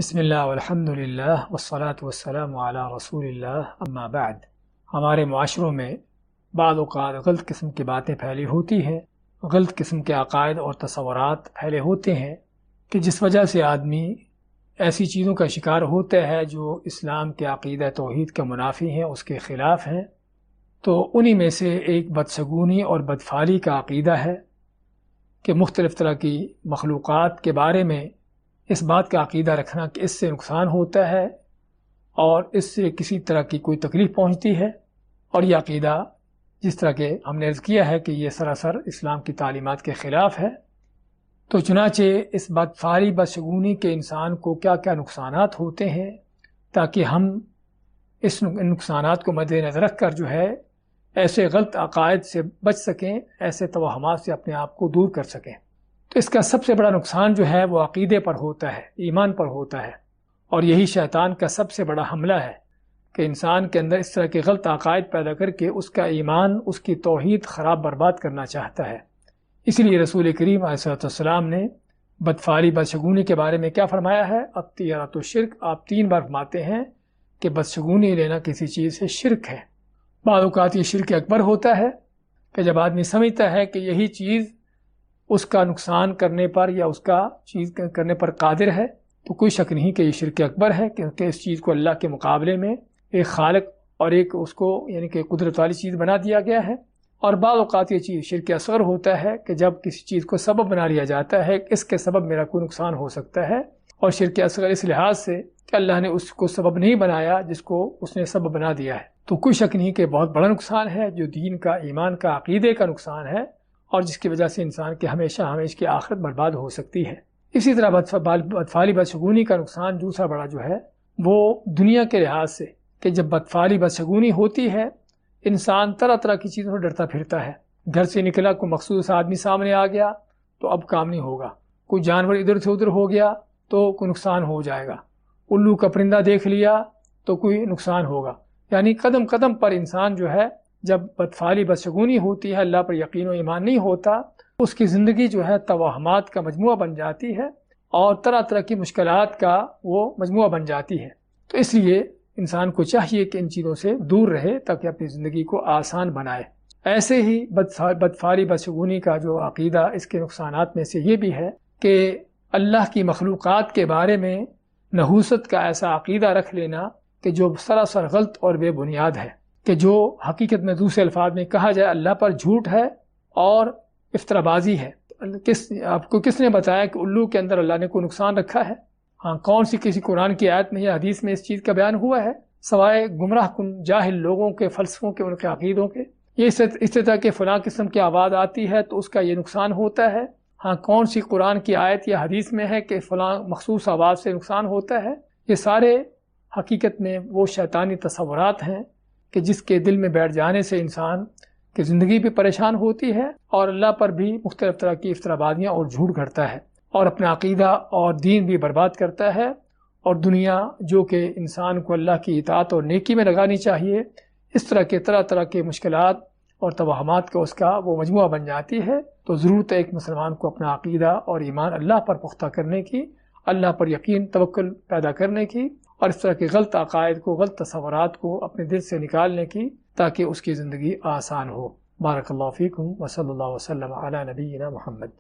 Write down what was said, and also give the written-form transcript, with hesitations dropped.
بسم اللہ والحمد للہ والصلاة والسلام علی رسول اللہ اما بعد۔ ہمارے معاشروں میں بعض اوقات غلط قسم کی باتیں پھیلی ہوتی ہیں، غلط قسم کے عقائد اور تصورات پھیلے ہوتے ہیں کہ جس وجہ سے آدمی ایسی چیزوں کا شکار ہوتا ہے جو اسلام کے عقیدہ توحید کے منافی ہیں، اس کے خلاف ہیں۔ تو انہی میں سے ایک بدشگونی اور بدفعلی کا عقیدہ ہے کہ مختلف طرح کی مخلوقات کے بارے میں اس بات کا عقیدہ رکھنا کہ اس سے نقصان ہوتا ہے اور اس سے کسی طرح کی کوئی تکلیف پہنچتی ہے، اور یہ عقیدہ جس طرح کہ ہم نے عرض کیا ہے کہ یہ سراسر اسلام کی تعلیمات کے خلاف ہے۔ تو چنانچہ اس بدفعلی بدشگونی کے انسان کو کیا کیا نقصانات ہوتے ہیں تاکہ ہم اس نقصانات کو مد نظر رکھ کر جو ہے ایسے غلط عقائد سے بچ سکیں، ایسے توہمات سے اپنے آپ کو دور کر سکیں۔ تو اس کا سب سے بڑا نقصان جو ہے وہ عقیدے پر ہوتا ہے، ایمان پر ہوتا ہے، اور یہی شیطان کا سب سے بڑا حملہ ہے کہ انسان کے اندر اس طرح کے غلط عقائد پیدا کر کے اس کا ایمان، اس کی توحید خراب برباد کرنا چاہتا ہے۔ اس لیے رسول کریم علیہ السلام نے بدفعلی بدشگونی کے بارے میں کیا فرمایا ہے؟ اطیرۃ الشرک، آپ 3 بار فرماتے ہیں کہ بدشگونی لینا کسی چیز سے شرک ہے۔ بعض اوقات یہ شرک اکبر ہوتا ہے کہ جب آدمی سمجھتا ہے کہ یہی چیز اس کا نقصان کرنے پر یا اس کا چیز کرنے پر قادر ہے، تو کوئی شک نہیں کہ یہ شرک اکبر ہے، کیونکہ اس چیز کو اللہ کے مقابلے میں ایک خالق اور ایک اس کو یعنی کہ قدرت والی چیز بنا دیا گیا ہے۔ اور بعض اوقات یہ چیز شرک اصغر ہوتا ہے کہ جب کسی چیز کو سبب بنا لیا جاتا ہے کہ اس کے سبب میرا کوئی نقصان ہو سکتا ہے، اور شرک اصغر اس لحاظ سے کہ اللہ نے اس کو سبب نہیں بنایا جس کو اس نے سبب بنا دیا ہے، تو کوئی شک نہیں کہ بہت بڑا نقصان ہے جو دین کا، ایمان کا، عقیدے کا نقصان ہے، اور جس کی وجہ سے انسان کے ہمیشہ کی آخرت برباد ہو سکتی ہے۔ اسی طرح بدفعلی بدشگونی کا نقصان دوسرا بڑا جو ہے وہ دنیا کے لحاظ سے کہ جب بدفعلی بدشگونی ہوتی ہے انسان طرح طرح کی چیزوں سے ڈرتا پھرتا ہے۔ گھر سے نکلا، کوئی مخصوص آدمی سامنے آ گیا تو اب کام نہیں ہوگا، کوئی جانور ادھر سے ادھر ہو گیا تو کوئی نقصان ہو جائے گا، الو کا پرندہ دیکھ لیا تو کوئی نقصان ہوگا۔ یعنی قدم قدم پر انسان جو ہے جب بدفعلی بدشگونی ہوتی ہے، اللہ پر یقین و ایمان نہیں ہوتا، اس کی زندگی جو ہے توہمات کا مجموعہ بن جاتی ہے اور طرح طرح کی مشکلات کا وہ مجموعہ بن جاتی ہے۔ تو اس لیے انسان کو چاہیے کہ ان چیزوں سے دور رہے تاکہ اپنی زندگی کو آسان بنائے۔ ایسے ہی بدفعلی بدشگونی کا جو عقیدہ، اس کے نقصانات میں سے یہ بھی ہے کہ اللہ کی مخلوقات کے بارے میں نحوست کا ایسا عقیدہ رکھ لینا کہ جو سراسر غلط اور بے بنیاد ہے، کہ جو حقیقت میں دوسرے الفاظ میں کہا جائے اللہ پر جھوٹ ہے اور افترا بازی ہے۔ آپ کو کس نے بتایا کہ الو کے اندر اللہ نے کوئی نقصان رکھا ہے؟ ہاں، کون سی کسی قرآن کی آیت میں یا حدیث میں اس چیز کا بیان ہوا ہے؟ سوائے گمراہ کن جاہل لوگوں کے فلسفوں کے، ان کے عقیدوں کے۔ یہ اس طرح کے فلاں قسم کی آواز آتی ہے تو اس کا یہ نقصان ہوتا ہے۔ ہاں، کون سی قرآن کی آیت یا حدیث میں ہے کہ فلاں مخصوص آواز سے نقصان ہوتا ہے؟ یہ سارے حقیقت میں وہ شیطانی تصورات ہیں کہ جس کے دل میں بیٹھ جانے سے انسان کی زندگی بھی پریشان ہوتی ہے اور اللہ پر بھی مختلف طرح کی افترابازیاں اور جھوٹ گھڑتا ہے اور اپنا عقیدہ اور دین بھی برباد کرتا ہے، اور دنیا جو کہ انسان کو اللہ کی اطاعت اور نیکی میں لگانی چاہیے، اس طرح کے طرح طرح کے مشکلات اور توہمات کا اس کا وہ مجموعہ بن جاتی ہے۔ تو ضرورت ہے ایک مسلمان کو اپنا عقیدہ اور ایمان اللہ پر پختہ کرنے کی، اللہ پر یقین توکل پیدا کرنے کی، اور اس طرح کے غلط عقائد کو، غلط تصورات کو اپنے دل سے نکالنے کی تاکہ اس کی زندگی آسان ہو۔ بارک اللہ فیکم وصلی اللہ وسلم علی نبینا محمد۔